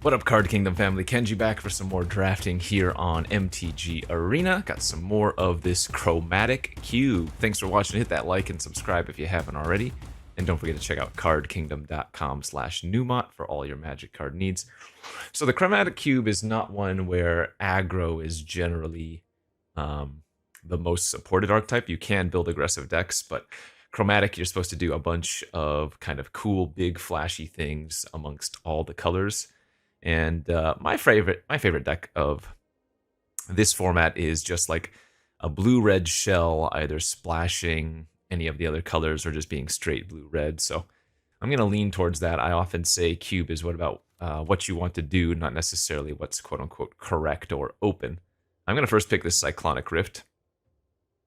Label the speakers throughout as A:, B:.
A: What up, Card Kingdom family? Kenji back for some more drafting here on MTG Arena. Got some more of this Chromatic Cube. Thanks for watching. Hit that like and subscribe if you haven't already. And don't forget to check out cardkingdom.com/Numot for all your Magic card needs. So the Chromatic Cube is not one where aggro is generally the most supported archetype. You can build aggressive decks, but Chromatic, you're supposed to do a bunch of kind of cool, big, flashy things amongst all the colors. And my favorite deck of this format is just like a blue-red shell, either splashing any of the other colors or just being straight blue-red. So I'm going to lean towards that. I often say cube is what you want to do, not necessarily what's quote-unquote correct or open. I'm going to first pick this Cyclonic Rift.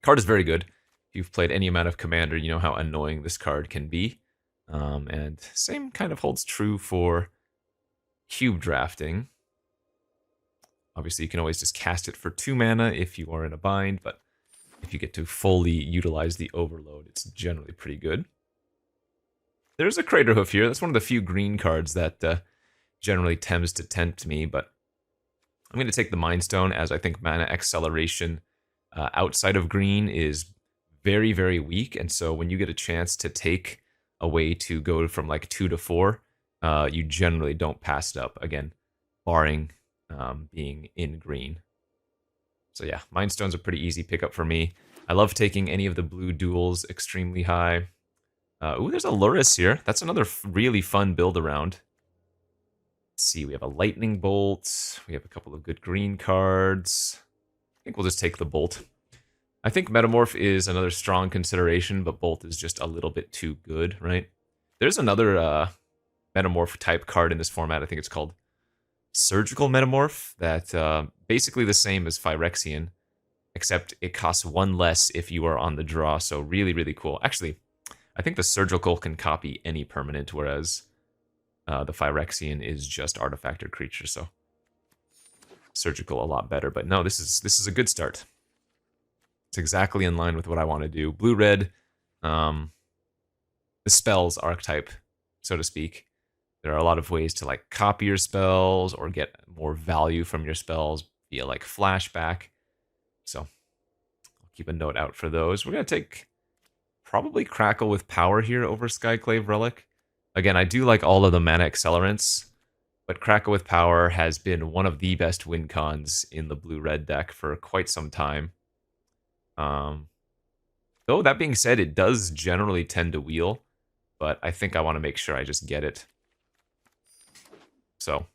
A: Card is very good. If you've played any amount of Commander, you know how annoying this card can be. And same kind of holds true for cube drafting. Obviously, you can always just cast it for 2 mana if you are in a bind, but if you get to fully utilize the overload, it's generally pretty good. There's a Crater Hoof here. That's one of the few green cards that generally tends to tempt me, but I'm going to take the Mind Stone, as I think mana acceleration outside of green is very, very weak, and so when you get a chance to take a way to go from like 2 to 4, you generally don't pass it up, again, barring being in green. So yeah, Mind Stone's a pretty easy pickup for me. I love taking any of the blue duels extremely high. Ooh, there's a Lurrus here. That's another really fun build around. Let's see, we have a Lightning Bolt. We have a couple of good green cards. I think we'll just take the Bolt. I think Metamorph is another strong consideration, but Bolt is just a little bit too good, right? There's another Metamorph type card in this format. I think it's called Surgical Metamorph. That basically the same as Phyrexian, except it costs 1 less if you are on the draw. So really, really cool. Actually, I think the Surgical can copy any permanent, whereas the Phyrexian is just artifact or creature. So Surgical a lot better. But no, this is a good start. It's exactly in line with what I want to do. Blue-red, the spells archetype, so to speak. There are a lot of ways to like copy your spells or get more value from your spells via like flashback. So I'll keep a note out for those. We're going to take probably Crackle with Power here over Skyclave Relic. Again, I do like all of the mana accelerants, but Crackle with Power has been one of the best win cons in the blue-red deck for quite some time. Though that being said, it does generally tend to wheel, but I think I want to make sure I just get it. So,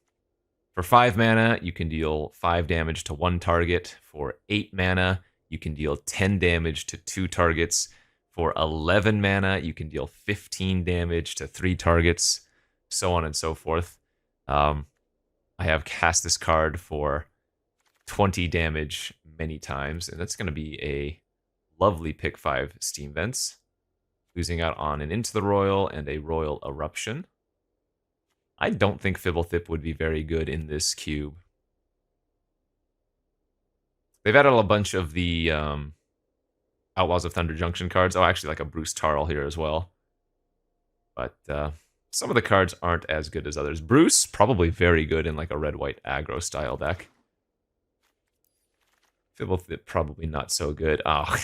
A: for 5 mana, you can deal 5 damage to 1 target. For 8 mana, you can deal 10 damage to 2 targets. For 11 mana, you can deal 15 damage to 3 targets, so on and so forth. I have cast this card for 20 damage many times, and that's going to be a lovely pick 5 Steam Vents. Losing out on an Into the Royal and a Royal Eruption. I don't think Fibblethip would be very good in this cube. They've added a bunch of the Outlaws of Thunder Junction cards. Oh, actually like a Bruce Tarl here as well. But some of the cards aren't as good as others. Bruce, probably very good in like a red-white aggro style deck. Fibblethip, probably not so good. Oh,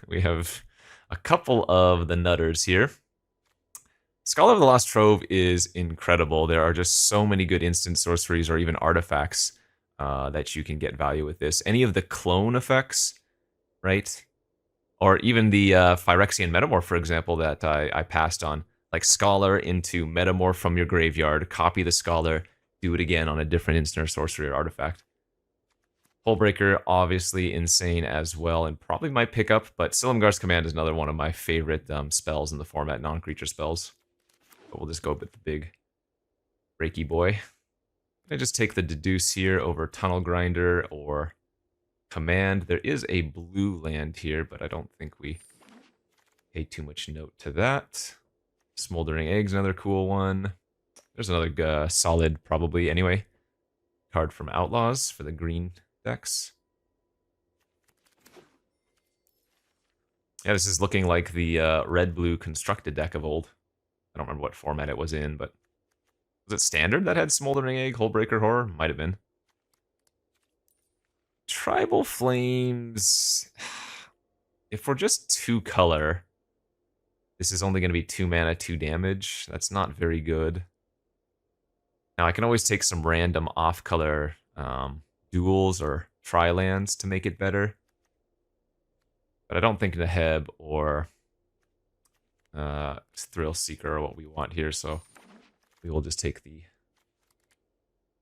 A: we have a couple of the nutters here. Scholar of the Lost Trove is incredible. There are just so many good instant sorceries or even artifacts that you can get value with this. Any of the clone effects, right? Or even the Phyrexian Metamorph, for example, that I passed on. Like Scholar into Metamorph from your graveyard, copy the Scholar, do it again on a different instant or sorcery or artifact. Hullbreaker, obviously insane as well, and probably my pickup, but Silumgar's Command is another one of my favorite spells in the format, non-creature spells. But we'll just go with the big breaky boy. I just take the Deduce here over Tunnel Grinder or Command. There is a blue land here, but I don't think we pay too much note to that. Smoldering Eggs, another cool one. There's another solid, probably, anyway, card from Outlaws for the green decks. Yeah, this is looking like the red-blue constructed deck of old. I don't remember what format it was in, but Was it standard that had Smoldering Egg, Hullbreaker Horror? Might have been. Tribal Flames. If we're just 2 color, this is only going to be 2 mana, 2 damage. That's not very good. Now I can always take some random off-color duels or tri-lands to make it better. But I don't think Neheb or Thrill Seeker are what we want here, so we will just take the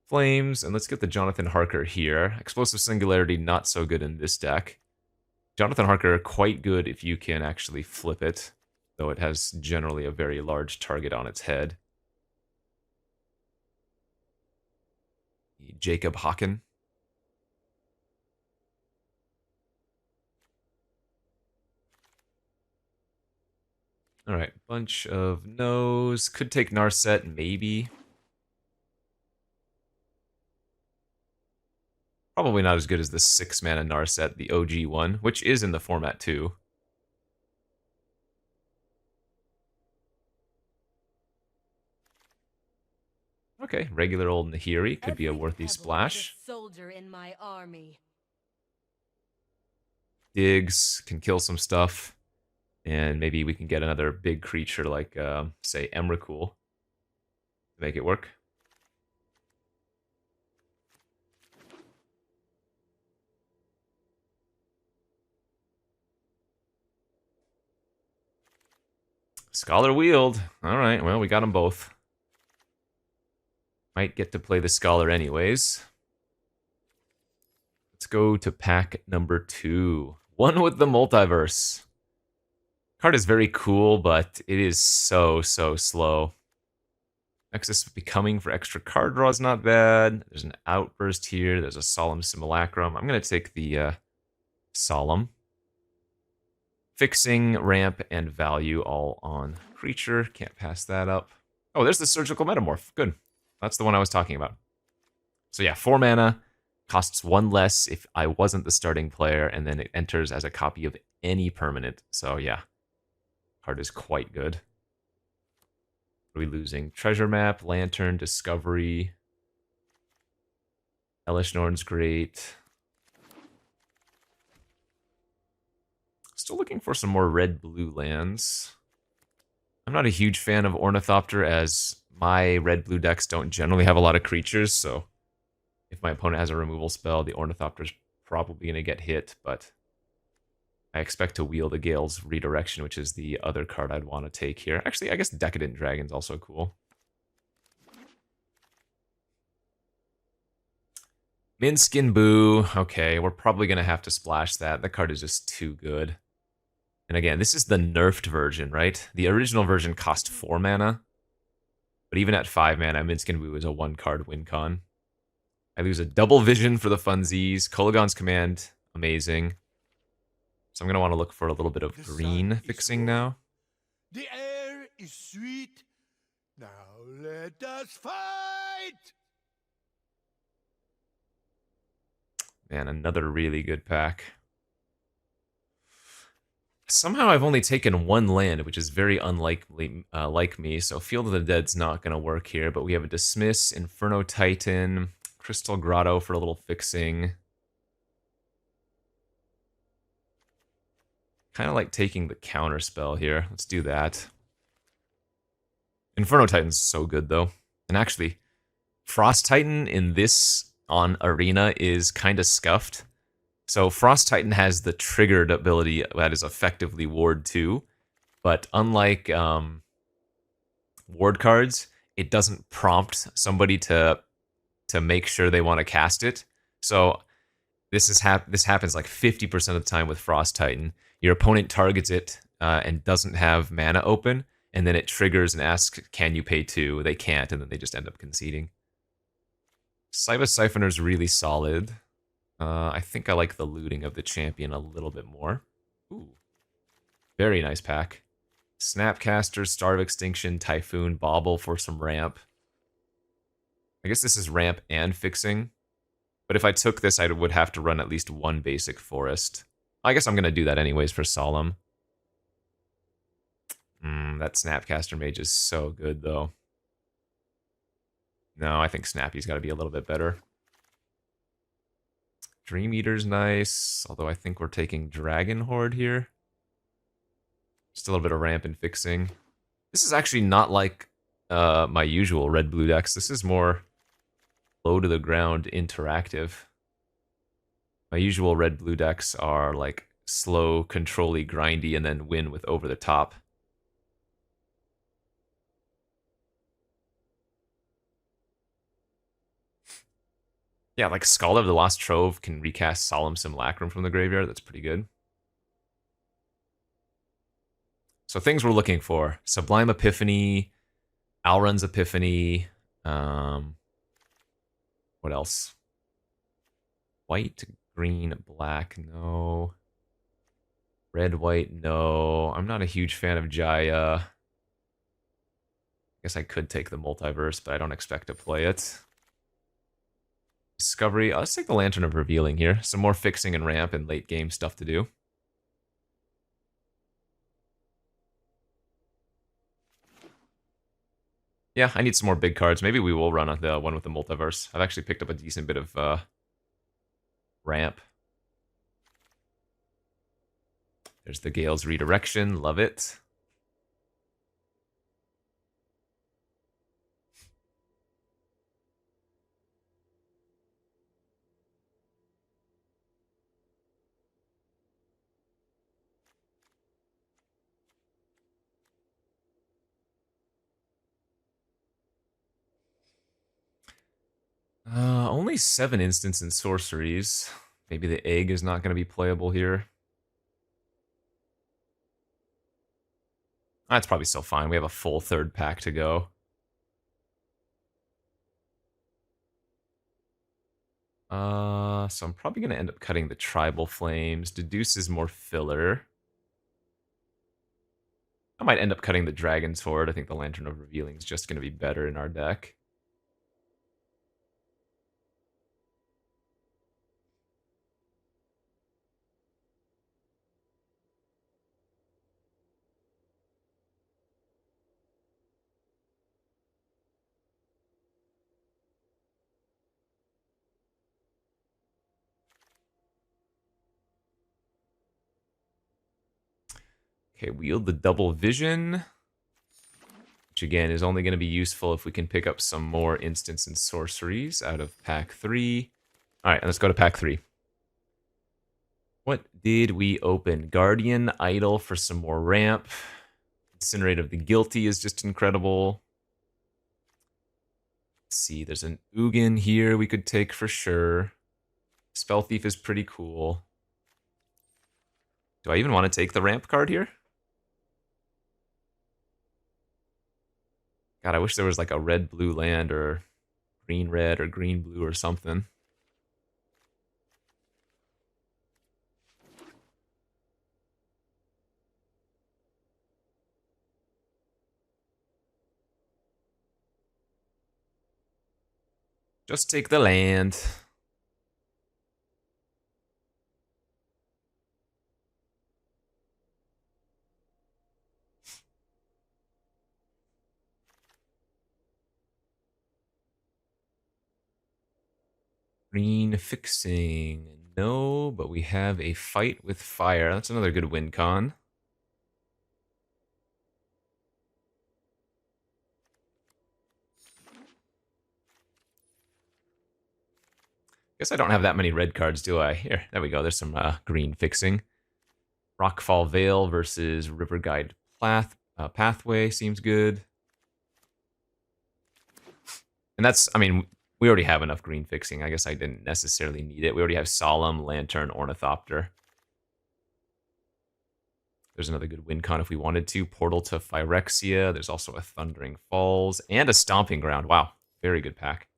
A: Flames, and let's get the Jonathan Harker here. Explosive Singularity, not so good in this deck. Jonathan Harker, quite good if you can actually flip it, though it has generally a very large target on its head. Jacob Hocken. Alright, bunch of no's. Could take Narset, maybe. Probably not as good as the 6 mana Narset, the OG one, which is in the format too. Okay, regular old Nahiri could be a worthy splash.
B: Soldier in my army.
A: Digs can kill some stuff, and maybe we can get another big creature like, say, Emrakul to make it work. Scholar Wield. All right, well, we got them both. Might get to play the Scholar anyways. Let's go to pack number 2. One with the Multiverse. Card is very cool, but it is so slow. Nexus of Becoming for extra card draw is not bad. There's an Outburst here. There's a Solemn Simulacrum. I'm going to take the Solemn. Fixing, ramp, and value all on creature. Can't pass that up. Oh, there's the Surgical Metamorph. Good. That's the one I was talking about. So yeah, 4 mana. Costs 1 less if I wasn't the starting player, and then it enters as a copy of any permanent. So yeah, card is quite good. What are we losing? Treasure Map, Lantern, Discovery. Elish Norn's great. Still looking for some more red-blue lands. I'm not a huge fan of Ornithopter, as my red-blue decks don't generally have a lot of creatures, so if my opponent has a removal spell, the Ornithopter's probably going to get hit, but I expect to wield a Gale's Redirection, which is the other card I'd want to take here. Actually, I guess Decadent Dragon's also cool. Minskin Boo. Okay, we're probably going to have to splash that. That card is just too good. And again, this is the nerfed version, right? The original version cost 4 mana. But even at 5 mana, Minskin Boo is a 1-card win con. I lose a double vision for the funsies. Kolagon's Command, amazing. So I'm going to want to look for a little bit of green fixing now.
C: The air is sweet. Now let us fight!
A: Man, another really good pack. Somehow I've only taken 1 land, which is very unlikely like me, so Field of the Dead's not going to work here, but we have a Dismiss, Inferno Titan, Crystal Grotto for a little fixing. Kind of like taking the counter spell here. Let's do that. Inferno Titan's so good, though. And actually, Frost Titan in this on Arena is kind of scuffed. So Frost Titan has the triggered ability that is effectively Ward 2, but unlike Ward cards, it doesn't prompt somebody to make sure they want to cast it. So this happens like 50% of the time with Frost Titan. Your opponent targets it and doesn't have mana open, and then it triggers and asks, can you pay 2? They can't, and then they just end up conceding. Cybus Siphoner's really solid. I think I like the looting of the champion a little bit more. Ooh. Very nice pack. Snapcaster, Star of Extinction, Typhoon, Bauble for some ramp. I guess this is ramp and fixing. But if I took this, I would have to run at least 1 basic forest. I guess I'm going to do that anyways for Solemn. That Snapcaster Mage is so good, though. No, I think Snappy's got to be a little bit better. Dream Eater's nice, although I think we're taking Dragon Horde here. Just a little bit of ramp and fixing. This is actually not like my usual red-blue decks. This is more low-to-the-ground interactive. My usual red-blue decks are like slow, control-y, grindy, and then win with over-the-top. Yeah, like Scholar of the Lost Trove can recast Solemn Simulacrum from the graveyard. That's pretty good. So things we're looking for. Sublime Epiphany, Alrun's Epiphany. What else? White, green, black, no. Red, white, no. I'm not a huge fan of Jaya. I guess I could take the Multiverse, but I don't expect to play it. Discovery. Let's take the Lantern of Revealing here. Some more fixing and ramp and late game stuff to do. Yeah, I need some more big cards. Maybe we will run on the one with the Multiverse. I've actually picked up a decent bit of ramp. There's the Gale's Redirection. Love it. Only 7 instants and sorceries. Maybe the egg is not going to be playable here. That's probably still fine. We have a full third pack to go. So I'm probably going to end up cutting the Tribal Flames. Deduce is more filler. I might end up cutting the Dragon's Horde. I think the Lantern of Revealing is just going to be better in our deck. Okay, wield the Double Vision, which again is only going to be useful if we can pick up some more instants and sorceries out of pack 3. All right, let's go to pack 3. What did we open? Guardian Idol for some more ramp. Incinerate of the Guilty is just incredible. Let's see, there's an Ugin here we could take for sure. Spell Thief is pretty cool. Do I even want to take the ramp card here? God, I wish there was like a red-blue land or green-red or green-blue or something. Just take the land. Green fixing. No, but we have a fight with fire. That's another good win con. Guess I don't have that many red cards, do I? Here, there we go. There's some green fixing. Rockfall Vale versus River Guide Pathway seems good. And that's, I mean, we already have enough green fixing. I guess I didn't necessarily need it. We already have Solemn, Lantern, Ornithopter. There's another good win con if we wanted to. Portal to Phyrexia. There's also a Thundering Falls and a Stomping Ground. Wow, very good pack.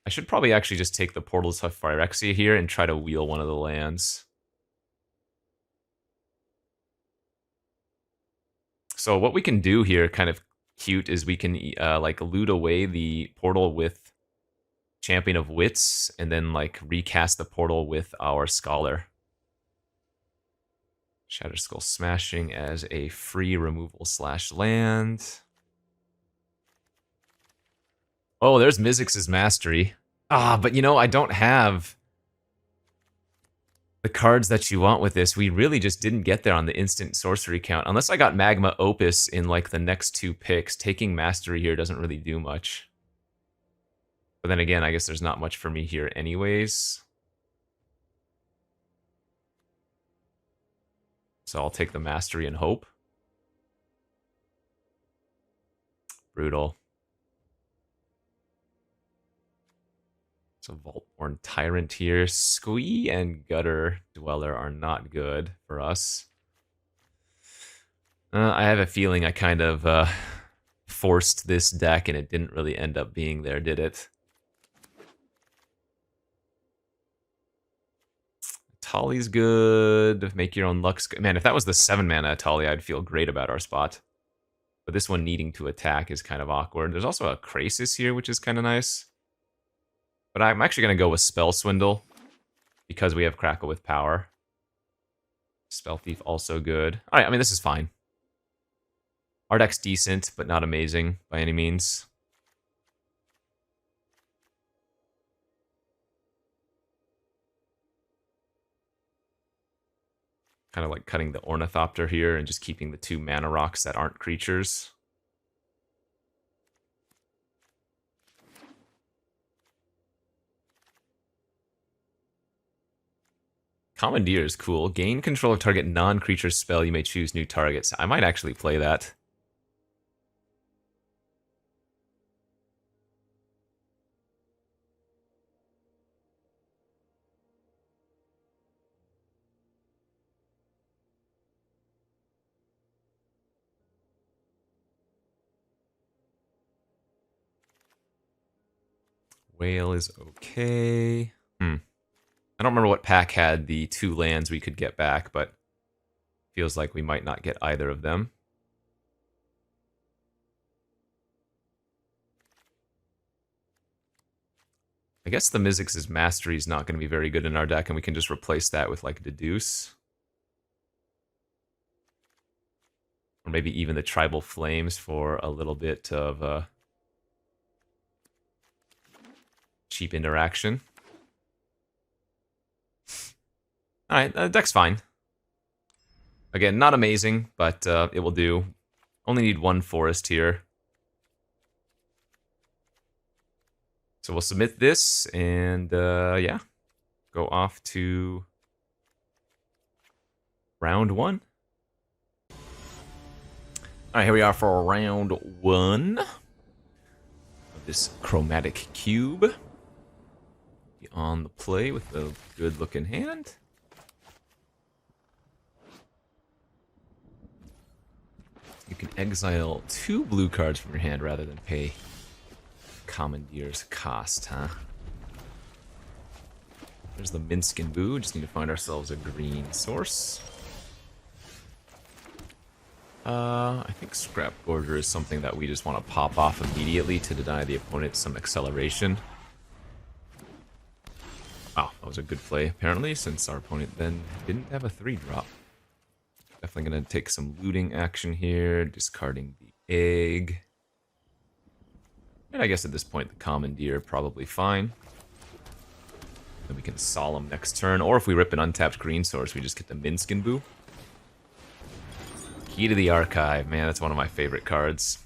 A: I should probably actually just take the Portal to Phyrexia here and try to wheel one of the lands. So what we can do here, kind of cute, is we can like loot away the portal with Champion of Wits and then like recast the portal with our Scholar. Shatterskull Smashing as a free removal / land. Oh, there's Mizzix's Mastery. Ah, but you know, I don't have the cards that you want with this. We really just didn't get there on the instant sorcery count. Unless I got Magma Opus in like the next 2 picks, taking Mastery here doesn't really do much. But then again, I guess there's not much for me here anyways. So I'll take the Mastery and hope. Brutal. So Vaultborn Tyrant here. Squee and Gutter Dweller are not good for us. I have a feeling I kind of forced this deck and it didn't really end up being there, did it? Atali's good. Make your own Lux. Man, if that was the 7-mana Atali, I'd feel great about our spot. But this one needing to attack is kind of awkward. There's also a Krasis here, which is kind of nice. But I'm actually going to go with Spell Swindle because we have Crackle with Power. Spell Thief also good. Alright, I mean, this is fine. Our deck's decent, but not amazing by any means. Kind of like cutting the Ornithopter here and just keeping the 2 mana rocks that aren't creatures. Commandeer is cool. Gain control of target non-creature spell. You may choose new targets. I might actually play that. Whale is okay. I don't remember what pack had the 2 lands we could get back, but feels like we might not get either of them. I guess the Mizzix's Mastery is not going to be very good in our deck, and we can just replace that with like Deduce. Or maybe even the Tribal Flames for a little bit of cheap interaction. Alright, deck's fine. Again, not amazing, but it will do. Only need 1 forest here. So we'll submit this, and yeah, go off to round 1. Alright, here we are for round 1 of this Chromatic Cube. Be on the play with a good looking hand. You can exile 2 blue cards from your hand rather than pay Commandeer's cost, huh? There's the Minsc and Boo. Just need to find ourselves a green source. I think Scrap Gorger is something that we just want to pop off immediately to deny the opponent some acceleration. Wow, that was a good play, apparently, since our opponent then didn't have a 3-drop. Definitely going to take some looting action here, discarding the egg. And I guess at this point, the Commandeer probably fine. Then we can Solemn next turn, or if we rip an untapped green source, we just get the Minsc and Boo. Key to the Archive, man, that's one of my favorite cards.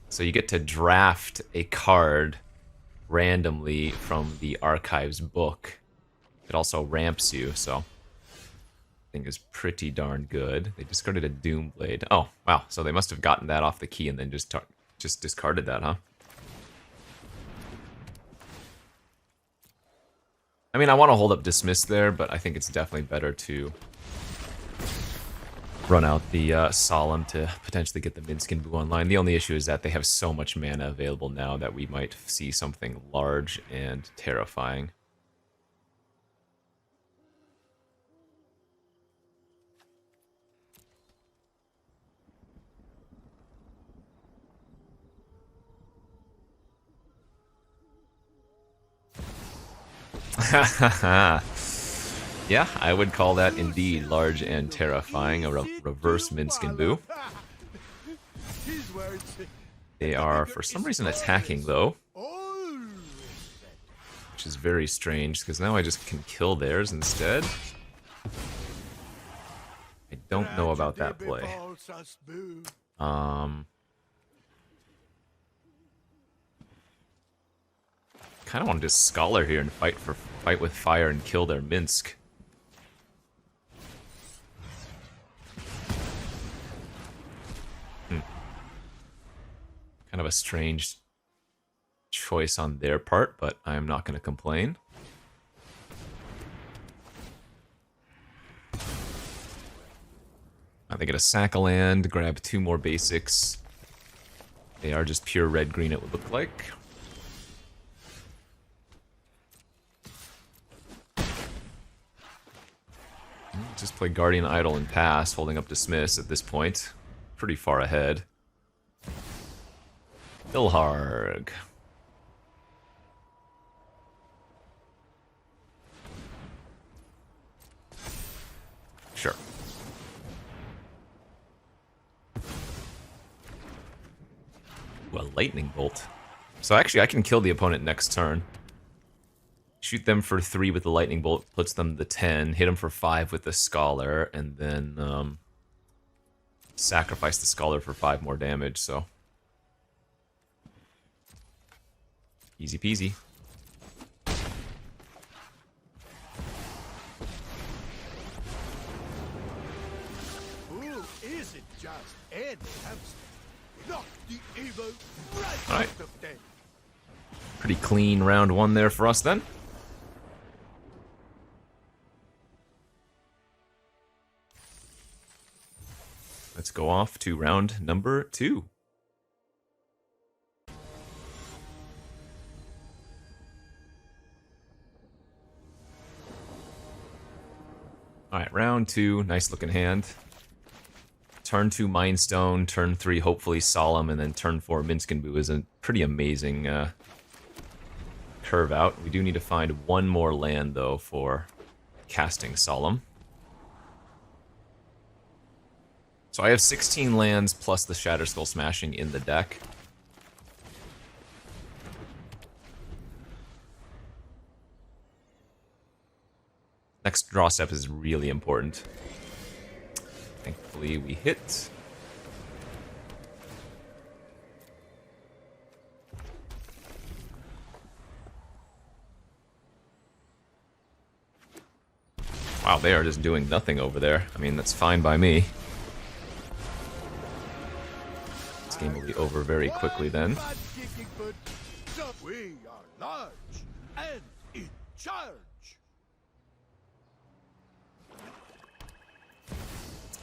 A: So you get to draft a card randomly from the Archive's book. It also ramps you, so I think is pretty darn good. They discarded a Doomblade. Oh, wow, so they must have gotten that off the key and then just discarded that, huh? I mean, I want to hold up Dismiss there, but I think it's definitely better to run out the Solemn to potentially get the Minsc and Boo online. The only issue is that they have so much mana available now that we might see something large and terrifying. Yeah, I would call that indeed large and terrifying. A reverse Minsc and Boo. They are, for some reason, attacking, though. which is very strange, because now I just can kill theirs instead. I don't know about that play. Kind of want to just Scholar here and fight with fire and kill their Minsk. Kind of a strange choice on their part, but I'm not going to complain. They get a sack of land, grab 2 more basics. They are just pure red-green, it would look like. Just play Guardian Idol and pass, holding up Dismiss at this point. Pretty far ahead. Ilharg. Sure. Well, Lightning Bolt. So actually I can kill the opponent next turn. Shoot them for 3 with the Lightning Bolt, puts them to 10, hit them for 5 with the Scholar, and then sacrifice the Scholar for 5 more damage, so. Easy peasy.
C: Who is it just Ed Hamster? Knock the evil right
A: All right.
C: out of them.
A: Pretty clean round 1 there for us then. Let's go off to round number 2. Alright, round 2, nice looking hand. Turn 2 Mind Stone, turn 3 hopefully Solemn, and then turn 4 Minskenbu is a pretty amazing curve out. We do need to find 1 more land though for casting Solemn. So I have 16 lands plus the Shatter Skull Smashing in the deck. Next draw step is really important. Thankfully we hit. Wow, they are just doing nothing over there. I mean, that's fine by me. This game will be over very quickly then.
C: We are large and in charge.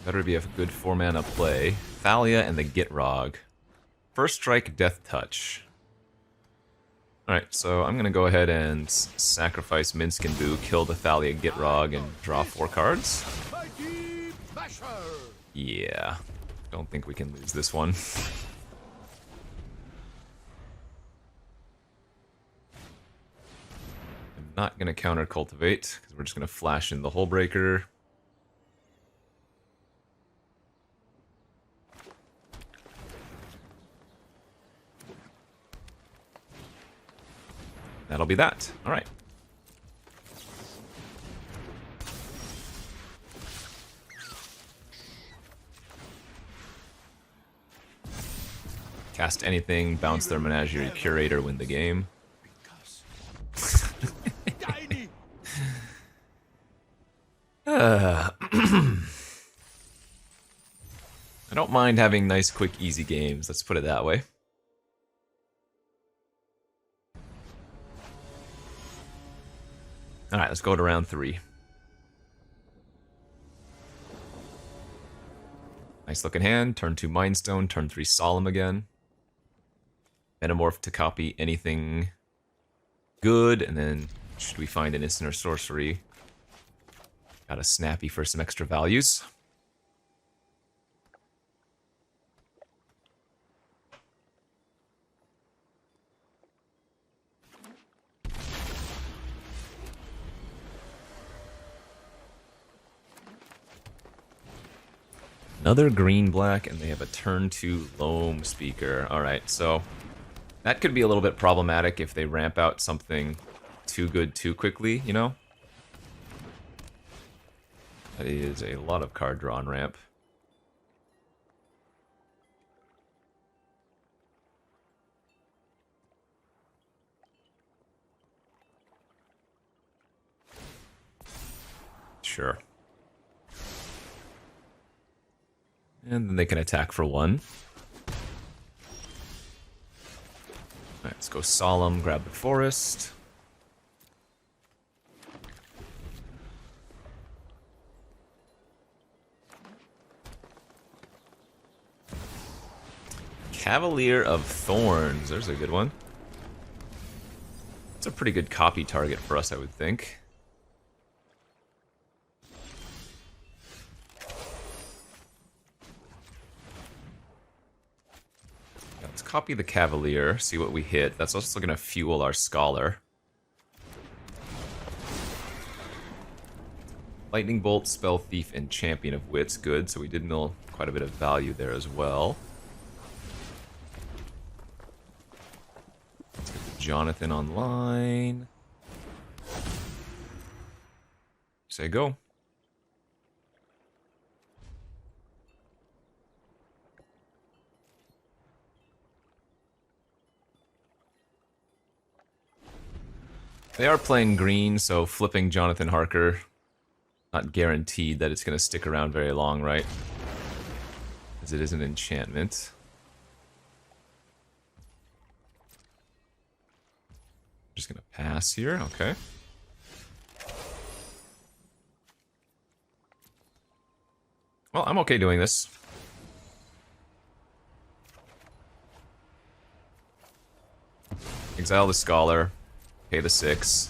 A: Better be a good 4-mana play. Thalia and the Gitrog. First strike, Death Touch. Alright, so I'm gonna go ahead and sacrifice Minskenbu, kill the Thalia Gitrog, and draw 4 cards.
C: Mighty Basher.
A: Yeah. Don't think we can lose this one. I'm not gonna counter Cultivate, because we're just gonna flash in the Hullbreaker. That'll be that. Alright. Cast anything, bounce their Menagerie Curator, win the game.
C: Tiny.
A: I don't mind having nice, quick, easy games. Let's put it that way. Alright, let's go to round 3. Nice looking hand. Turn 2 Mind Stone, turn 3 Solemn again. Metamorph to copy anything good, and then should we find an instant or sorcery? Got a Snappy for some extra values. Another green-black, and they have a turn 2 Loam Speaker. Alright, so that could be a little bit problematic if they ramp out something too good too quickly, you know? That is a lot of card draw on ramp. Sure. And then they can attack for 1. Alright, let's go Solemn, grab the Forest. Cavalier of Thorns, there's a good one. It's a pretty good copy target for us, I would think. Let's copy the Cavalier, see what we hit. That's also going to fuel our Scholar. Lightning Bolt, Spell Thief, and Champion of Wits. Good, so we did mill quite a bit of value there as well. Let's get the Jonathan online. Say go. They are playing green, so flipping Jonathan Harker, not guaranteed that it's going to stick around very long, right? As it is an enchantment. Just going to pass here, okay. Well, I'm okay doing this. Exile the Scholar. Pay the 6.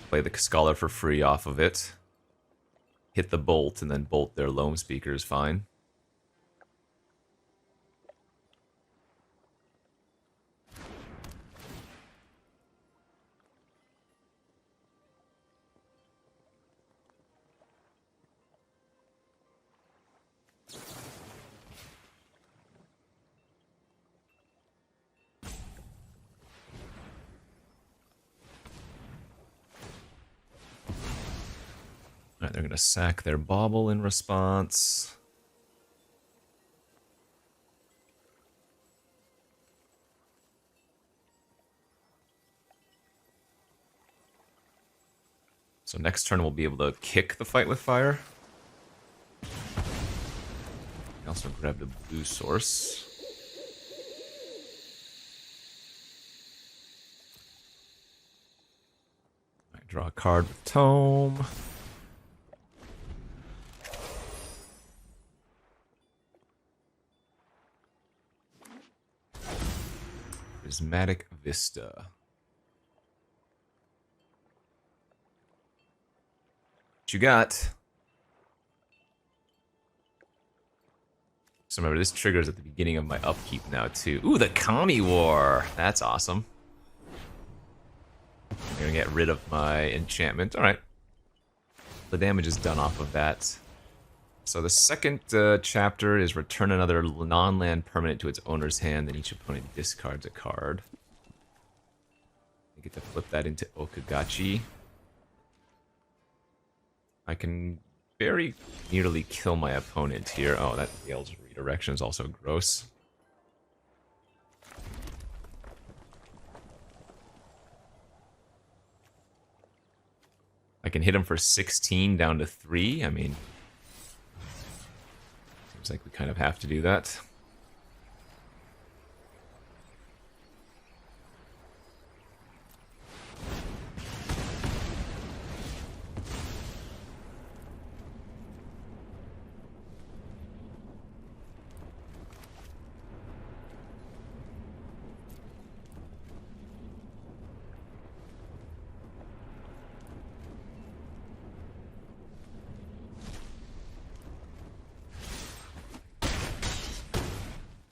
A: Play the Scholar for free off of it. Hit the Bolt, and then bolt their Loam Speaker is fine. Alright, they're going to sack their Bauble in response. So next turn we'll be able to kick the Fight with Fire. Also grab the blue source. Alright, draw a card with Tome. Prismatic Vista. What you got? So remember, this triggers at the beginning of my upkeep now, too. Ooh, the Kami War! That's awesome. I'm gonna get rid of my enchantment. Alright. The damage is done off of that. So the second chapter is return another non-land permanent to its owner's hand, then each opponent discards a card. I get to flip that into Okagachi. I can very nearly kill my opponent here. Oh, that Gale's redirection is also gross. I can hit him for 16 down to 3. I mean, seems like we kind of have to do that.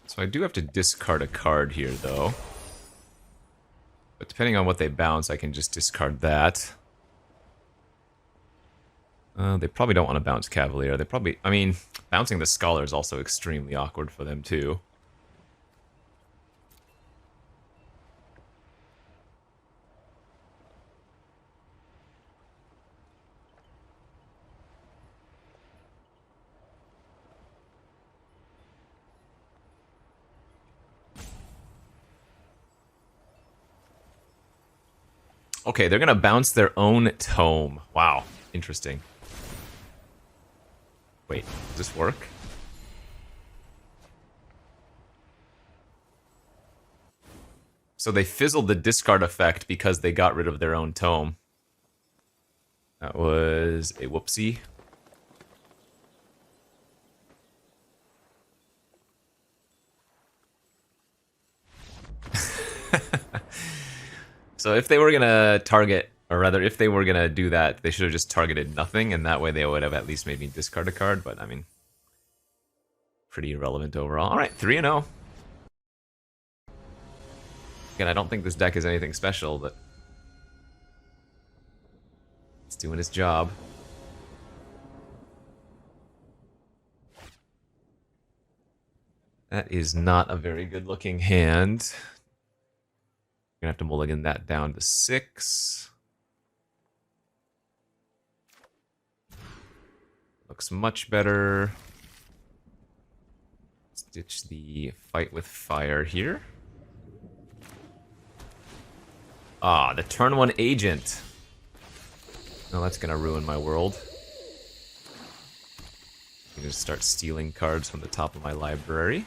A: So I do have to discard a card here, though. But depending on what they bounce, I can just discard that. They probably don't want to bounce Cavalier. They probably... I mean, bouncing the Scholar is also extremely awkward for them, too. Okay, they're gonna bounce their own tome. Wow, interesting. Wait, does this work? So they fizzled the discard effect because they got rid of their own tome. That was a whoopsie. So if they were gonna target, or rather, if they were gonna do that, they should have just targeted nothing, and that way they would have at least made me discard a card, but I mean, pretty irrelevant overall. Alright, 3-0. Again, I don't think this deck is anything special, but it's doing its job. That is not a very good looking hand. Gonna have to mulligan that down to 6. Looks much better. Let's ditch the fight with fire here. Ah, the turn 1 agent. Oh, that's gonna ruin my world. I'm gonna start stealing cards from the top of my library.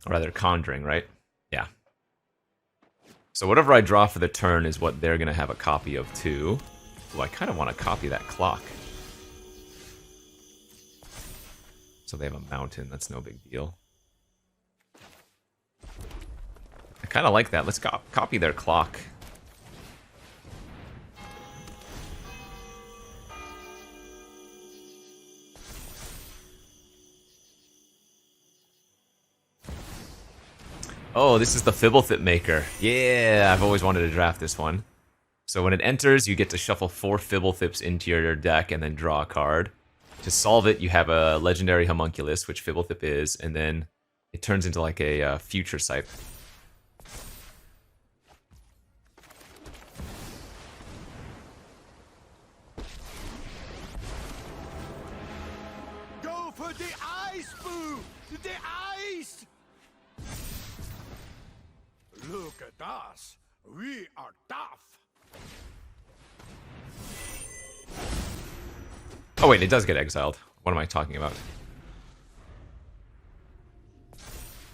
A: Or rather, conjuring, right? Yeah. So whatever I draw for the turn is what they're gonna have a copy of too. Ooh, I kind of want to copy that clock. So they have a mountain, that's no big deal. I kind of like that. Let's copy their clock. Oh, this is the Fibblethip Maker. Yeah, I've always wanted to draft this one. So when it enters, you get to shuffle 4 Fibblethips into your deck and then draw a card. To solve it, you have a legendary homunculus, which Fibblethip is, and then it turns into like a future scythe.
C: Go for the ice, boo! The ice! Look at us. We are tough.
A: Oh wait, it does get exiled. What am I talking about?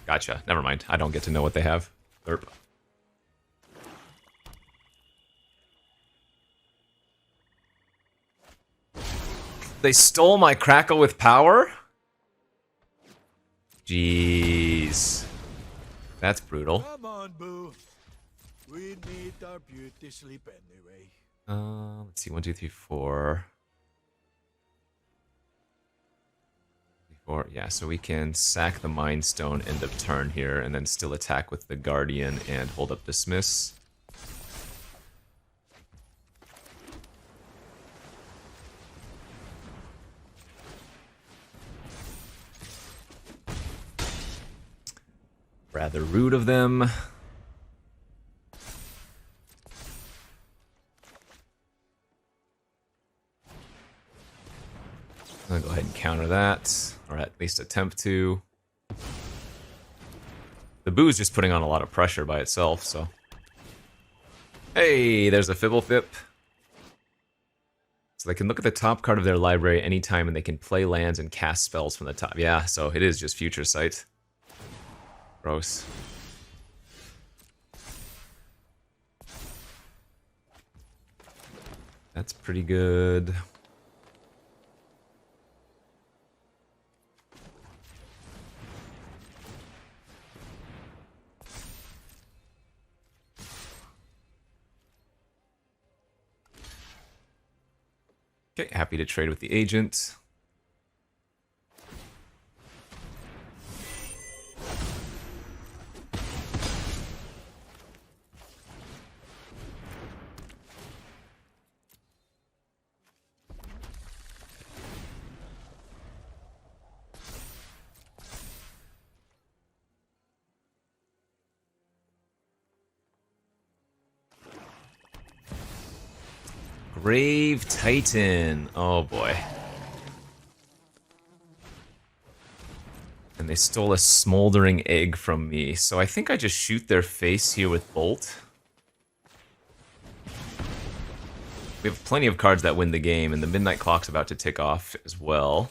A: Gotcha. Never mind. I don't get to know what they have. Erp. They stole my Crackle with Power? Jeez. That's brutal.
C: Come on, boo. We need our beauty sleep anyway.
A: Let's see. 1, 2, 3, 4. Yeah, so we can sack the Mind Stone end of turn here, and then still attack with the Guardian and hold up Dismiss. Rather rude of them. I'll go ahead and counter that, or at least attempt to. The Boo's just putting on a lot of pressure by itself, so. Hey, there's a Fibblethip. So they can look at the top card of their library anytime, and they can play lands and cast spells from the top. Yeah, so it is just Future Sight. Gross. That's pretty good. Okay, happy to trade with the agent. Grave Titan. Oh boy. And they stole a smoldering egg from me, so I think I just shoot their face here with Bolt. We have plenty of cards that win the game, and the Midnight Clock's about to tick off as well.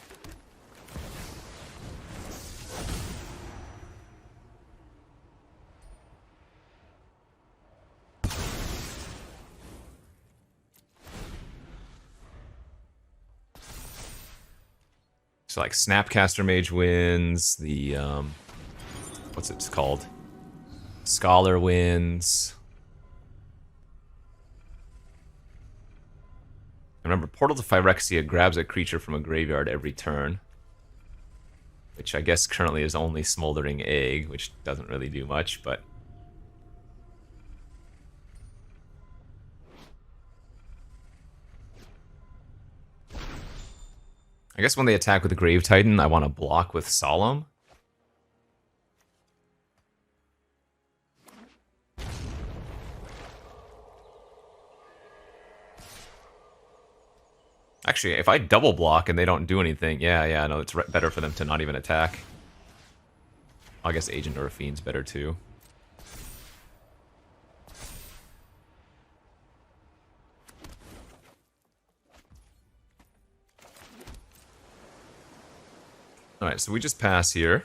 A: So like Snapcaster Mage wins, the what's it called? Scholar wins. Remember, Portal to Phyrexia grabs a creature from a graveyard every turn. Which I guess currently is only Smoldering Egg, which doesn't really do much, but... I guess when they attack with the Grave Titan, I want to block with Solemn. Actually, if I double block and they don't do anything, yeah, no, it's better for them to not even attack. I guess Agent or a Fiend's better too. Alright, so we just pass here.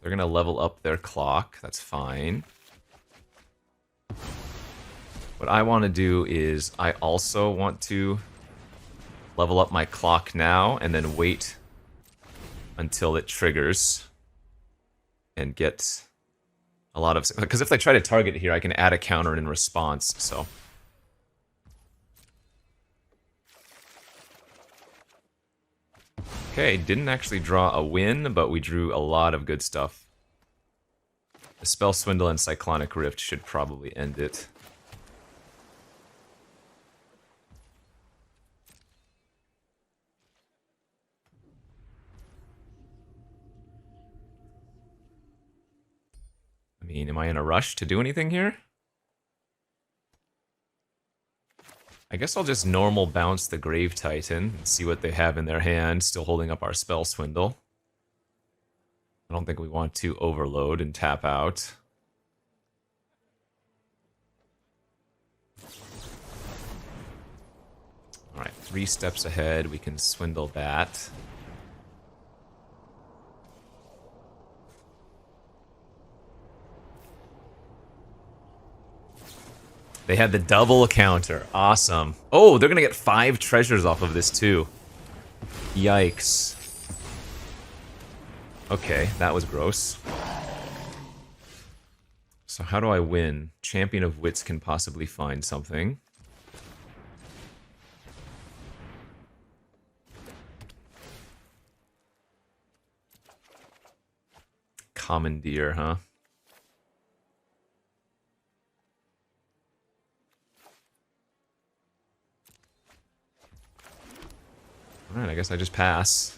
A: They're gonna level up their clock, that's fine. What I want to do is I also want to level up my clock now and then wait until it triggers and get a lot of... Because if they try to target here, I can add a counter in response, so... Okay, didn't actually draw a win, but we drew a lot of good stuff. The Spell Swindle and Cyclonic Rift should probably end it. I mean, am I in a rush to do anything here? I guess I'll just normal bounce the Grave Titan and see what they have in their hand, still holding up our Spell Swindle. I don't think we want to overload and tap out. Alright, 3 steps ahead, we can swindle that. They had the double counter. Awesome. Oh, they're gonna get 5 treasures off of this too. Yikes. Okay, that was gross. So how do I win? Champion of Wits can possibly find something. Commandeer, huh? Alright, I guess I just pass.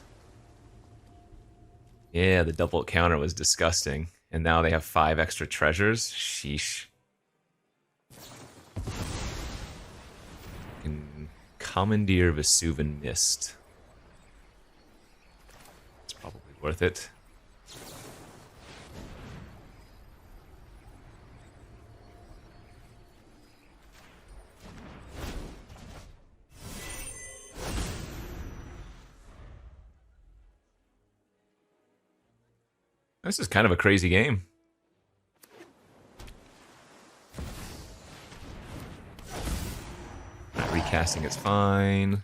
A: Yeah, the double counter was disgusting. And now they have 5 extra treasures? Sheesh. Can commandeer Vesuvan Mist. It's probably worth it. This is kind of a crazy game. Recasting is fine.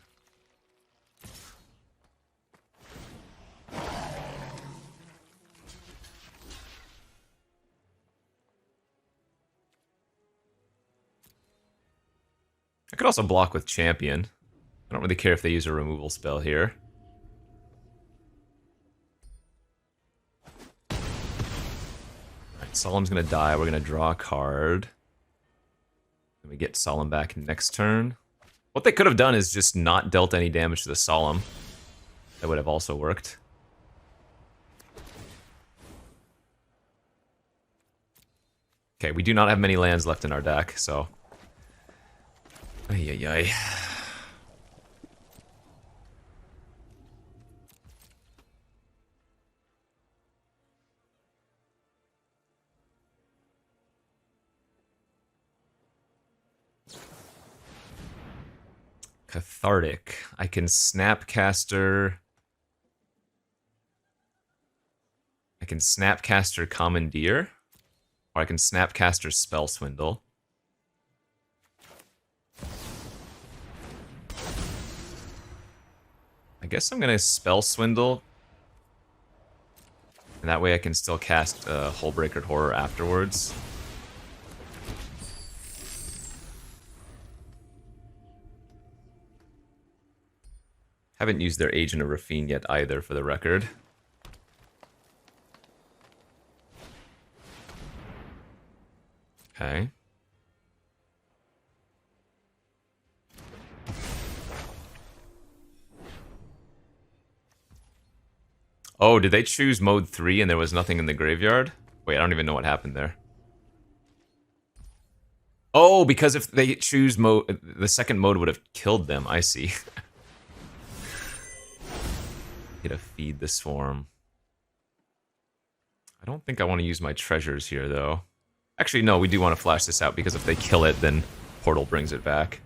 A: I could also block with Champion. I don't really care if they use a removal spell here. Solemn's gonna die, we're gonna draw a card. Then we get Solemn back next turn. What they could have done is just not dealt any damage to the Solemn. That would have also worked. Okay, we do not have many lands left in our deck, so... Ay, ay, ay. Cathartic. I can Snapcaster. I can Snapcaster Commandeer. Or I can Snapcaster Spell Swindle. I guess I'm gonna Spell Swindle. And that way I can still cast Hullbreaker Horror afterwards. Haven't used their Agent of Rafine yet either, for the record. Okay. Oh, did they choose mode 3 and there was nothing in the graveyard? Wait, I don't even know what happened there. Oh, because if they choose mode, the second mode would have killed them. I see. Get to feed the swarm. I don't think I want to use my treasures here, though. Actually, no, we do want to flash this out, because if they kill it, then Portal brings it back.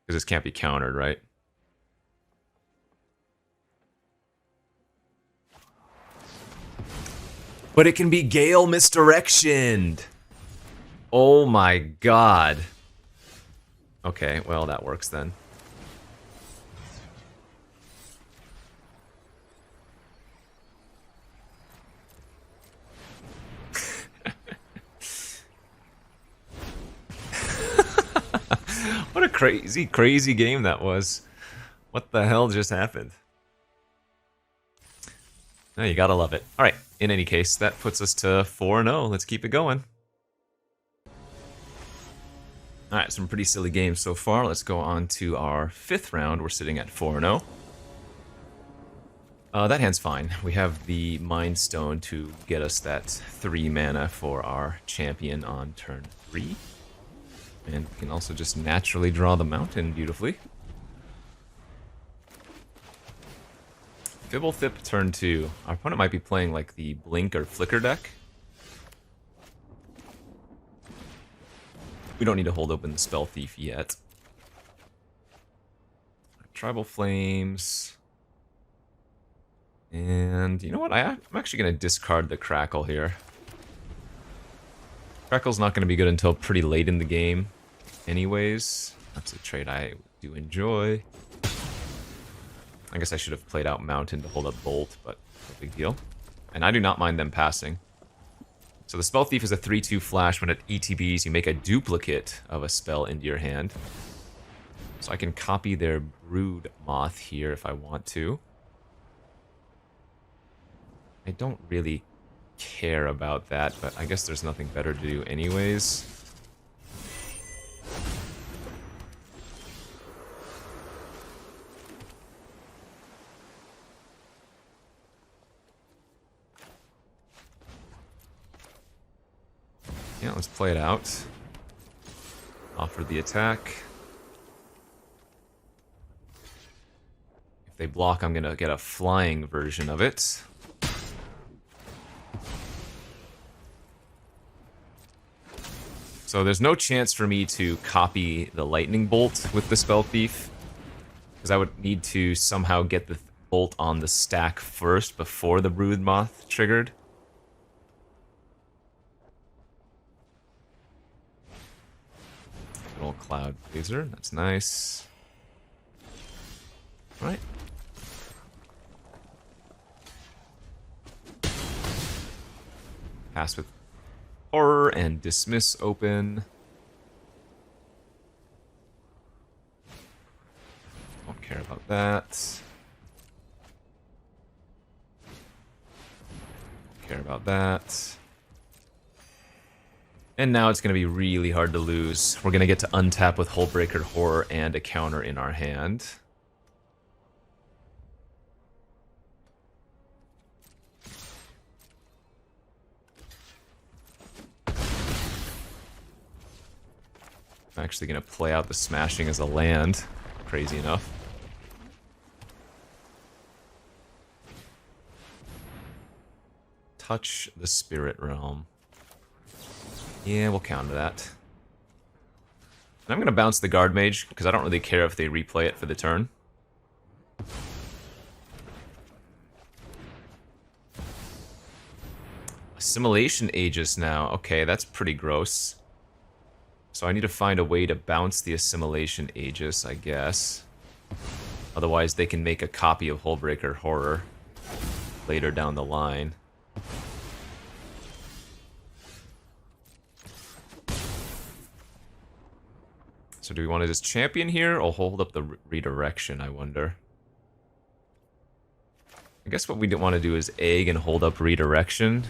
A: Because this can't be countered, right? But it can be Gale misdirectioned! Oh my god. Okay, well, that works then. What a crazy, crazy game that was. What the hell just happened? No, you gotta love it. Alright, in any case, that puts us to 4-0. Let's keep it going. Alright, some pretty silly games so far. Let's go on to our 5th round. We're sitting at 4-0. That hand's fine. We have the Mind Stone to get us that 3 mana for our champion on turn 3. And we can also just naturally draw the mountain beautifully. Fibblethip turn 2. Our opponent might be playing like the Blink or Flicker deck. We don't need to hold open the Spell Thief yet. Tribal Flames. And you know what? I'm actually going to discard the Crackle here. Crackle's not going to be good until pretty late in the game anyways. That's a trait I do enjoy. I guess I should have played out Mountain to hold up Bolt, but no big deal. And I do not mind them passing. So the Spell Thief is a 3-2 flash. When it ETBs, you make a duplicate of a spell into your hand. So I can copy their Brood Moth here if I want to. I don't really care about that, but I guess there's nothing better to do anyways. Yeah, let's play it out. Offer the attack. If they block, I'm gonna get a flying version of it. So there's no chance for me to copy the Lightning Bolt with the Spell Thief, because I would need to somehow get the bolt on the stack first before the Brood Moth triggered. Little Cloud Blazer, that's nice. Alright. Pass with Horror and Dismiss open. Don't care about that. Don't care about that. And now it's going to be really hard to lose. We're going to get to untap with Hullbreaker Horror and a counter in our hand. I'm actually going to play out the Smashing as a land. Crazy enough. Touch the Spirit Realm. Yeah, we'll counter that. And I'm going to bounce the Guard Mage, because I don't really care if they replay it for the turn. Assimilation Aegis now. Okay, that's pretty gross. So I need to find a way to bounce the Assimilation Aegis, I guess. Otherwise, they can make a copy of Hullbreaker Horror later down the line. So do we want to just champion here or hold up the redirection, I wonder? I guess what we want to do is egg and hold up redirection.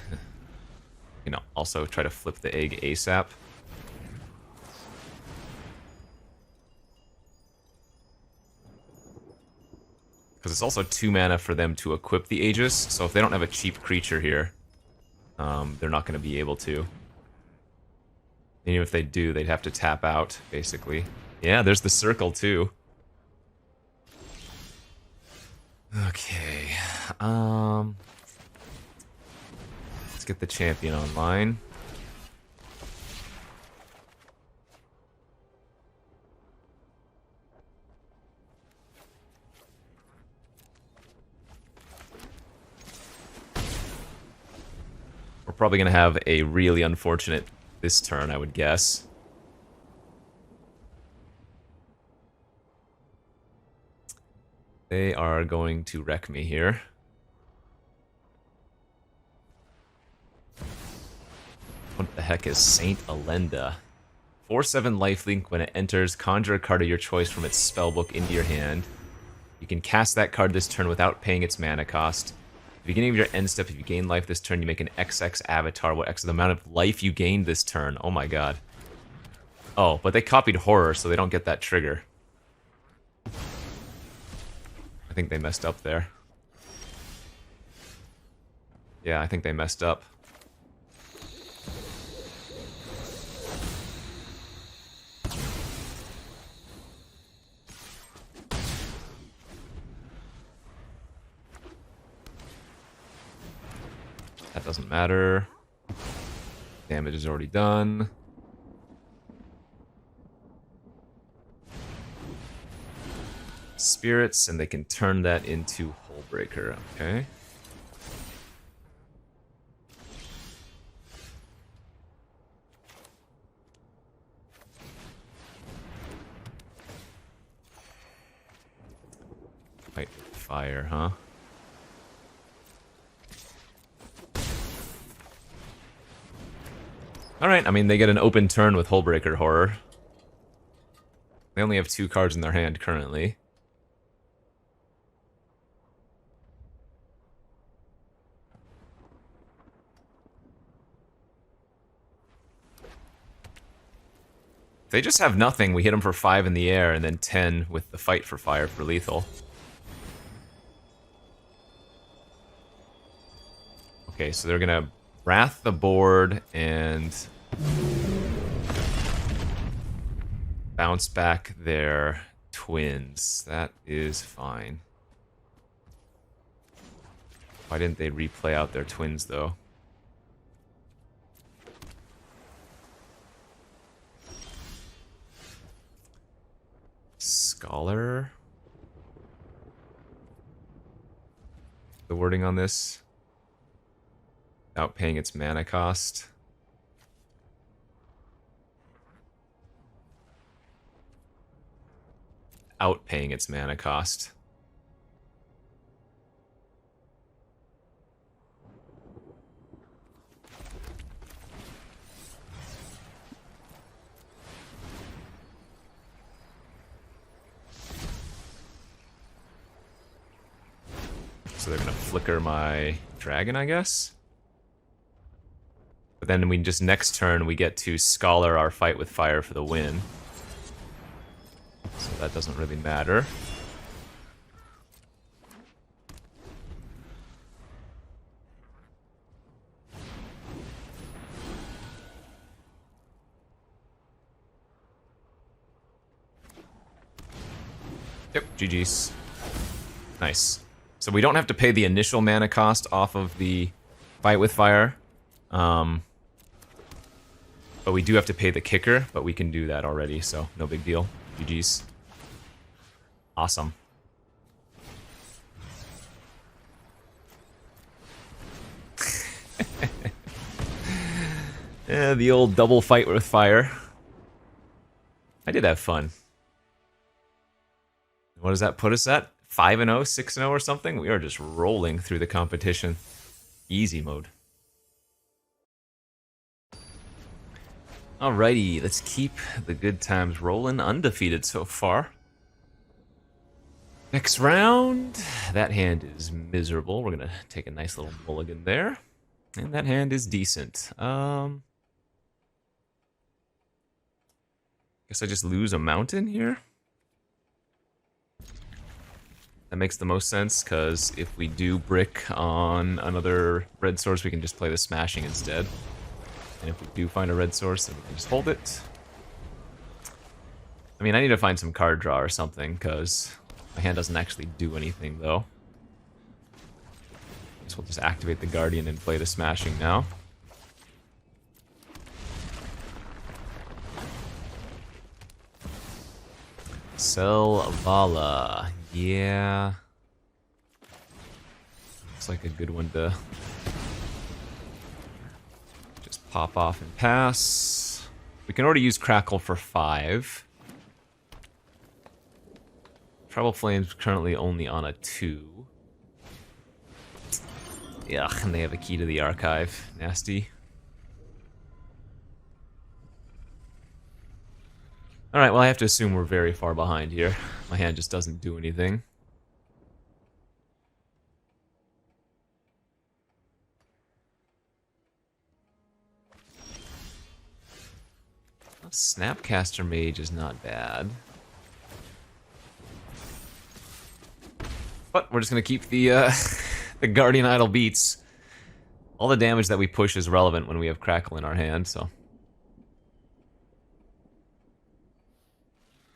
A: You know, also try to flip the egg ASAP. Because it's also 2 mana for them to equip the Aegis, so if they don't have a cheap creature here, they're not going to be able to. And even if they do, they'd have to tap out, basically. Yeah, there's the circle, too. Okay. Let's get the champion online. We're probably going to have a really unfortunate this turn, I would guess. They are going to wreck me here. What the heck is Saint Alenda? 4/7 lifelink. When it enters, conjure a card of your choice from its spellbook into your hand. You can cast that card this turn without paying its mana cost. At the beginning of your end step, if you gain life this turn, you make an XX avatar. What X is the amount of life you gained this turn? Oh my god. Oh, but they copied horror, so they don't get that trigger. I think they messed up there. Yeah, I think they messed up. That doesn't matter. Damage is already done. Spirits, and they can turn that into Hullbreaker. Okay. Fight with fire, huh? Alright, I mean, they get an open turn with Hullbreaker Horror. They only have 2 cards in their hand currently. If they just have nothing, we hit them for 5 in the air, and then 10 with the fight for fire for lethal. Okay, so they're gonna Wrath the board and bounce back their twins. That is fine. Why didn't they replay out their twins, though? Scholar? The wording on this? Without paying its mana cost. Outpaying its mana cost. So they're gonna flicker my dragon, I guess? But then we just next turn we get to Scholar our fight with fire for the win. So that doesn't really matter. Yep, GG's. Nice. So we don't have to pay the initial mana cost off of the fight with fire. But we do have to pay the kicker, but we can do that already, so no big deal. GG's. Awesome. Yeah, the old double fight with fire. I did have fun. What does that put us at? 5-0, 6-0 or something? We are just rolling through the competition. Easy mode. Alrighty, let's keep the good times rolling. Undefeated so far. Next round. That hand is miserable. We're gonna take a nice little mulligan there. And that hand is decent. Guess I just lose a mountain here? That makes the most sense, because if we do brick on another red source, we can just play the smashing instead. And if we do find a red source, then we can just hold it. I mean, I need to find some card draw or something, because my hand doesn't actually do anything, though. So we'll just activate the Guardian and play the smashing now. Selvala. Yeah. Looks like a good one to just pop off and pass. We can already use Crackle for 5. Trouble Flame's currently only on a 2. Yeah, and they have a key to the archive. Nasty. Alright, well I have to assume we're very far behind here. My hand just doesn't do anything. Snapcaster Mage is not bad. But we're just gonna keep the the Guardian Idol beats. All the damage that we push is relevant when we have Crackle in our hand, so.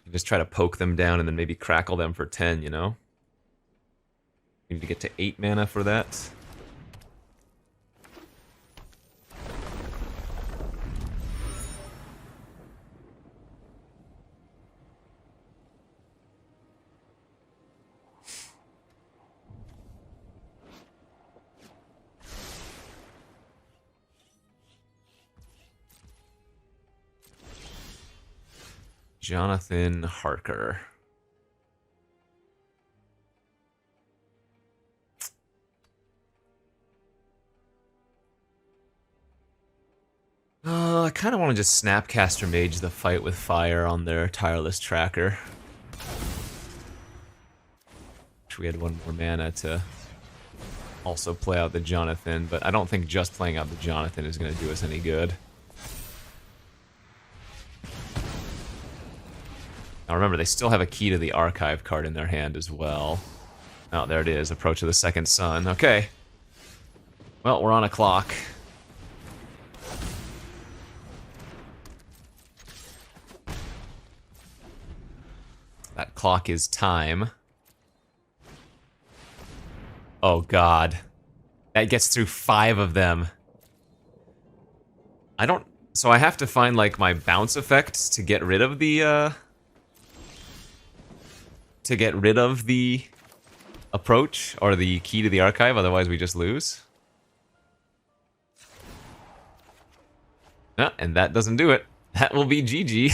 A: You just try to poke them down and then maybe Crackle them for 10, you know? You need to get to 8 mana for that. Jonathan Harker. I kind of want to just Snapcaster Mage the fight with fire on their Tireless Tracker. Wish we had one more mana to also play out the Jonathan, but I don't think just playing out the Jonathan is going to do us any good. Now remember, they still have a key to the archive card in their hand as well. Oh, there it is. Approach of the Second Sun. Okay. Well, we're on a clock. That clock is time. Oh, God. That gets through 5 of them. I don't... So I have to find, like, my bounce effect to get rid of the, to get rid of the approach or the key to the archive, otherwise we just lose. No, and that doesn't do it. That will be GG.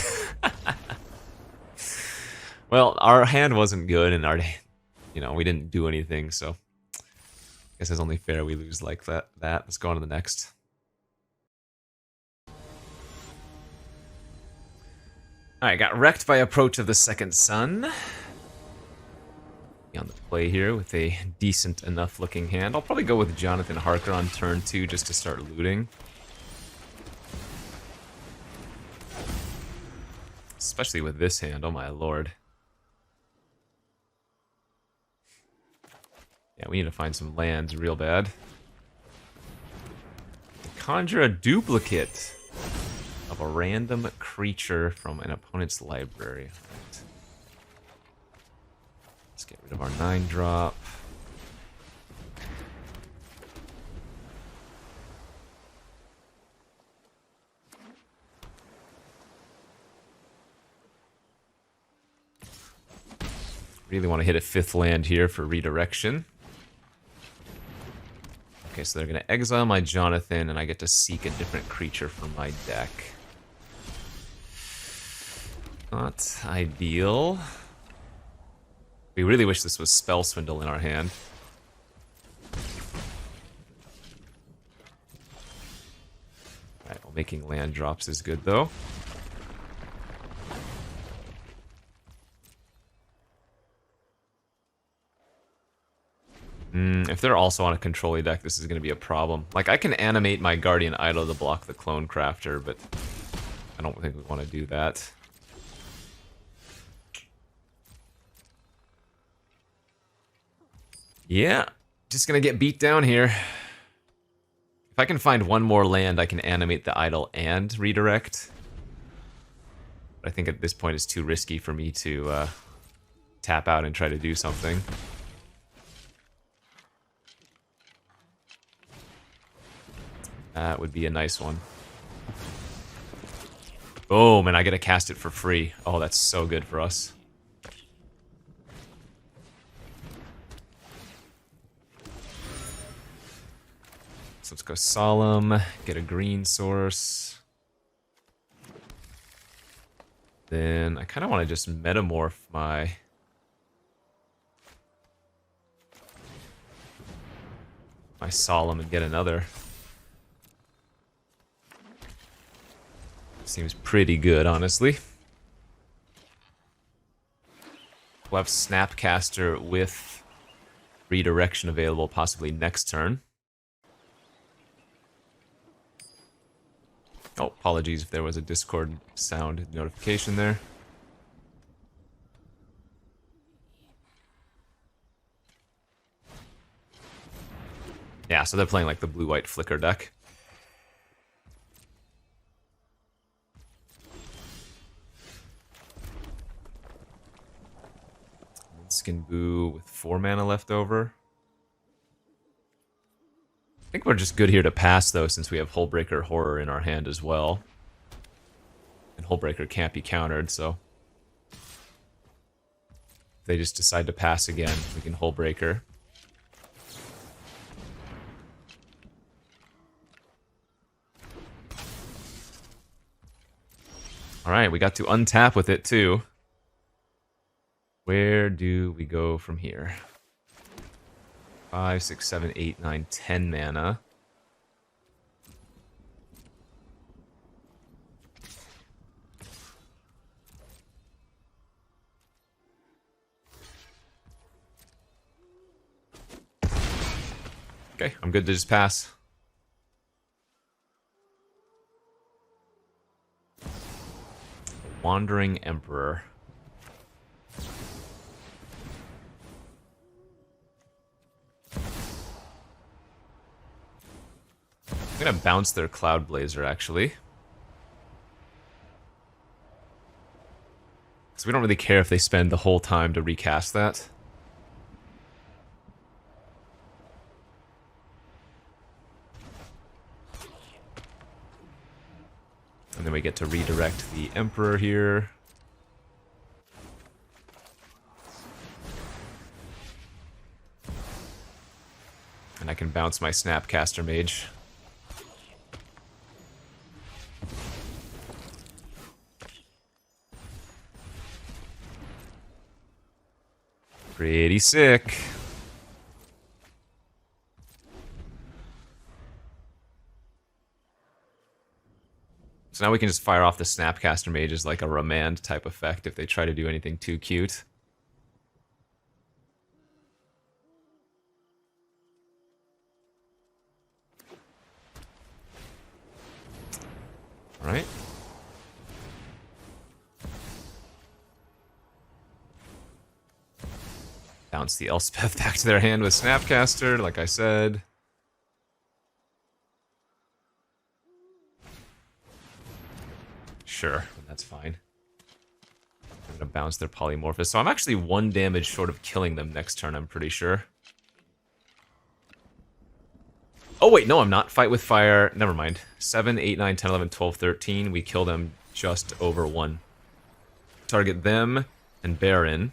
A: Well, our hand wasn't good and our, you know, we didn't do anything, so I guess it's only fair we lose like that. Let's go on to the next. Alright, got wrecked by Approach of the Second Sun. On the play here with a decent enough looking hand. I'll probably go with Jonathan Harker on turn 2 just to start looting. Especially with this hand, oh my lord. Yeah, we need to find some lands real bad. Conjure a duplicate of a random creature from an opponent's library. Let's get rid of our 9-drop. Really want to hit a 5th land here for redirection. Okay, so they're going to exile my Jonathan, and I get to seek a different creature from my deck. Not ideal. We really wish this was Spell Swindle in our hand. Alright, well, making land drops is good, though. If they're also on a control deck, this is going to be a problem. Like, I can animate my Guardian Idol to block the Clone Crafter, but I don't think we want to do that. Yeah, just going to get beat down here. If I can find one more land, I can animate the Idol and redirect. But I think at this point it's too risky for me to tap out and try to do something. That would be a nice one. Boom, and I get to cast it for free. Oh, that's so good for us. So let's go Solemn, get a green source. Then I kind of want to just metamorph my... Solemn and get another. Seems pretty good, honestly. We'll have Snapcaster with redirection available possibly next turn. Oh, apologies if there was a Discord sound notification there. Yeah, so they're playing like the blue-white flicker deck. Skin Boo with 4 mana left over. I think we're just good here to pass, though, since we have Hullbreaker Horror in our hand as well. And Hullbreaker can't be countered, so... if they just decide to pass again, we can Hullbreaker. Alright, we got to untap with it, too. Where do we go from here? 5, 6, 7, 8, 9, 10 mana. Okay, I'm good to just pass. Wandering Emperor. I'm gonna bounce their Cloud Blazer, actually. Because we don't really care if they spend the whole time to recast that. And then we get to redirect the Emperor here. And I can bounce my Snapcaster Mage. Pretty sick. So now we can just fire off the Snapcaster Mage as like a remand type effect if they try to do anything too cute. All right. Bounce the Elspeth back to their hand with Snapcaster, like I said. Sure, that's fine. I'm gonna bounce their Polymorphous. So I'm actually 1 damage short of killing them next turn, I'm pretty sure. Oh wait, no I'm not. Fight with Fire, never mind. 7, 8, 9, 10, 11, 12, 13. We kill them just over 1. Target them and Baron.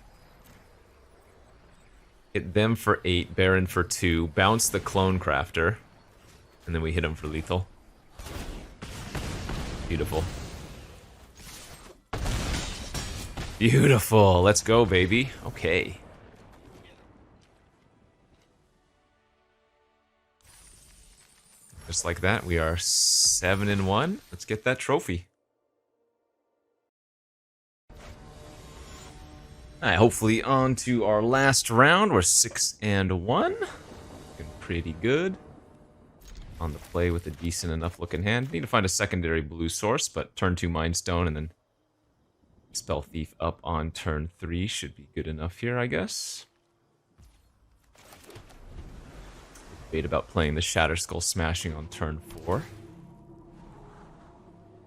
A: Hit them for 8, Baron for 2, bounce the Clone Crafter, and then we hit him for lethal. Beautiful. Beautiful. Let's go, baby. Okay. Just like that, we are 7-1. Let's get that trophy. Alright, hopefully on to our last round. We're 6-1. Looking pretty good. On the play with a decent enough looking hand. Need to find a secondary blue source, but turn 2 Mind Stone and then Spell Thief up on turn 3 should be good enough here, I guess. Debate about playing the Shatter Skull Smashing on turn 4.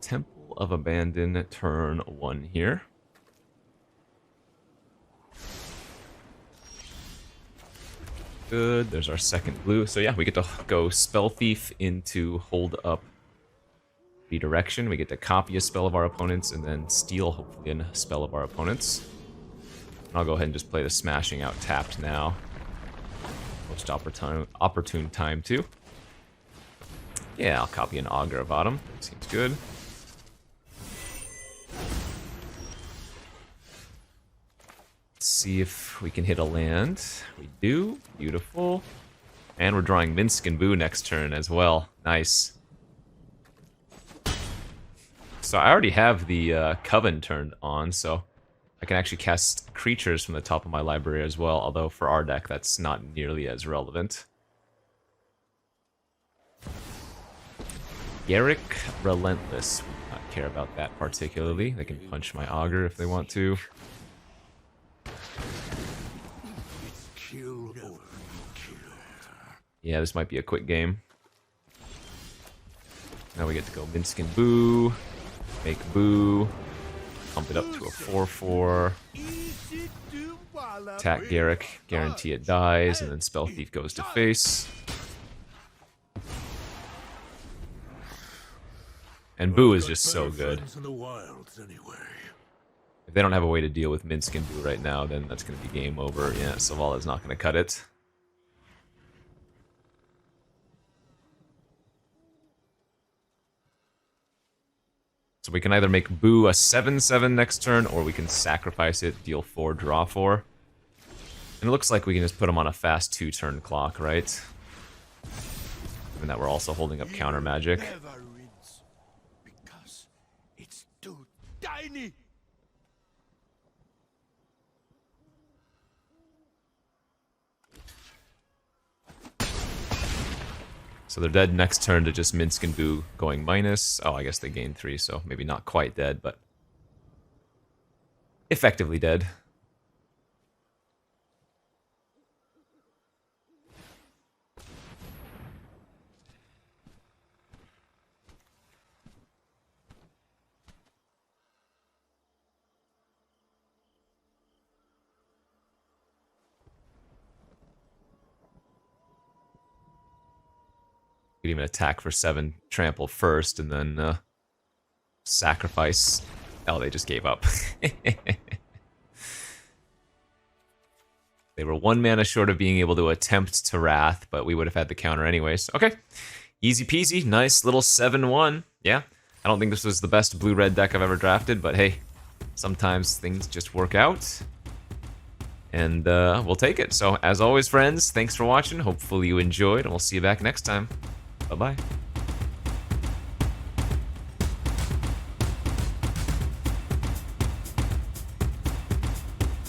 A: Temple of Abandon turn 1 here. Good, there's our second blue. So yeah, we get to go Spell Thief into Hold Up Redirection. We get to copy a spell of our opponents and then steal, hopefully, a spell of our opponents. And I'll go ahead and just play the Smashing out tapped now. Most opportune time too. Yeah, I'll copy an Augur of Autumn. Seems good. Let's see if we can hit a land. We do. Beautiful. And we're drawing Minsk and Boo next turn as well. Nice. So I already have the Coven turned on, so I can actually cast creatures from the top of my library as well, although for our deck that's not nearly as relevant. Garrick Relentless. We do not care about that particularly. They can punch my Augur if they want to. Yeah, this might be a quick game. Now we get to go Minsk and Boo. Make Boo. Pump it up to a 4/4. Attack Garrick. Guarantee it dies. And then Spell Thief goes to face. And Boo is just so good. If they don't have a way to deal with Minsk and Boo right now, then that's going to be game over. Yeah, Savala's not going to cut it. So we can either make Boo a 7/7 next turn, or we can sacrifice it, deal 4, draw 4. And it looks like we can just put him on a fast 2-turn clock, right? Given that we're also holding up counter magic.
C: Because it's too tiny.
A: So they're dead next turn to just Minsk and Boo going minus. Oh, I guess they gain 3, so maybe not quite dead, but effectively dead. Could even attack for 7, trample first, and then sacrifice. Oh, they just gave up. They were 1 mana short of being able to attempt to Wrath, but we would have had the counter anyways. Okay, easy peasy, nice little 7-1. Yeah, I don't think this was the best blue-red deck I've ever drafted, but hey, sometimes things just work out. And we'll take it. So, as always, friends, thanks for watching. Hopefully you enjoyed, and we'll see you back next time. Bye-bye.